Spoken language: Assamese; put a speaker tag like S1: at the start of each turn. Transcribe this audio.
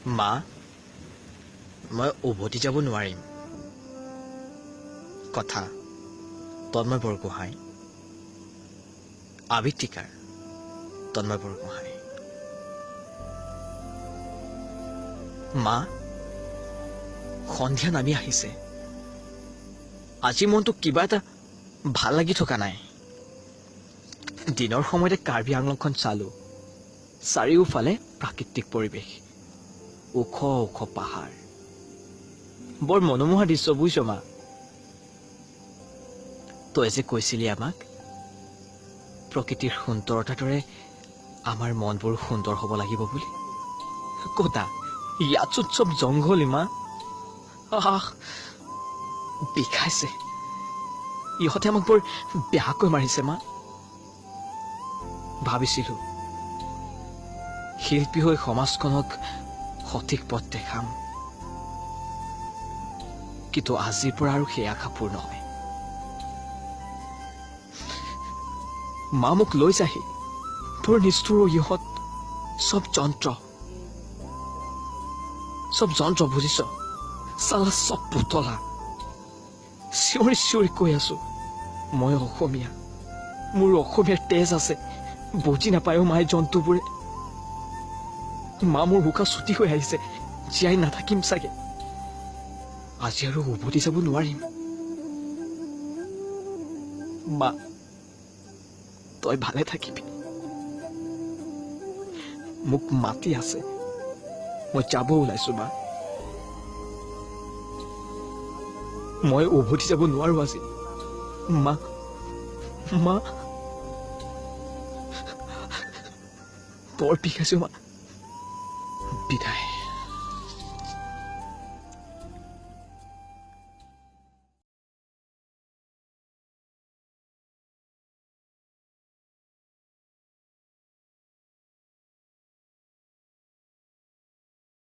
S1: মা মই উভতি যাব নোৱাৰিম কথা তন্ময় বৰগোহাঁই আবৃত্তিকাৰ তন্ময় বৰগোহাঁই মা সন্ধিয়া নামি আহিছে আজি মনটো কিবা এটা ভাল লাগি থকা নাই দিনৰ সময়তে কাৰ্বি আংলংখন চালো চাৰিওফালে প্ৰাকৃতিক পৰিৱেশ ওখ ওখ পাহাৰ বৰ মনোমোহা দৃশ্য বুজিছ মা তই যে কৈছিলি আমাক প্ৰকৃতিৰ সুন্দৰতাৰ দৰে আমাৰ মনবোৰ সুন্দৰ হ'ব লাগিব বুলি কতা ইয়াত চব জংঘল ইমা বিষাইছে ইহঁতে আমাক বৰ বেয়াকৈ মাৰিছে মা ভাবিছিলো শিল্পী হৈ সমাজখনক সঠিক পথ দেখাম কিন্তু আজিৰ পৰা আৰু সেই আশা পূৰ্ণ হয় মা মোক লৈ যাহি তোৰ নিষ্ঠুৰ ইহঁত সব যন্ত্ৰ বুজিছ চালা সব পুতলা চিঞৰি চিঞৰি কৈ আছো মই অসমীয়া মোৰ অসমীয়াৰ তেজ আছে বুজি নাপায়ো মায়ে জন্তুবোৰে মা মোৰ উশাহ ছুটি হৈ আহিছে জীয়াই নাথাকিম চাগে আজি আৰু উভতি যাব নোৱাৰিম মা তই ভালে থাকিবি মোক মাতি আছে মই যাব ওলাইছো মা মই উভতি যাব নোৱাৰো আজি মা মা বৰ বিষাইছো মা বিদায়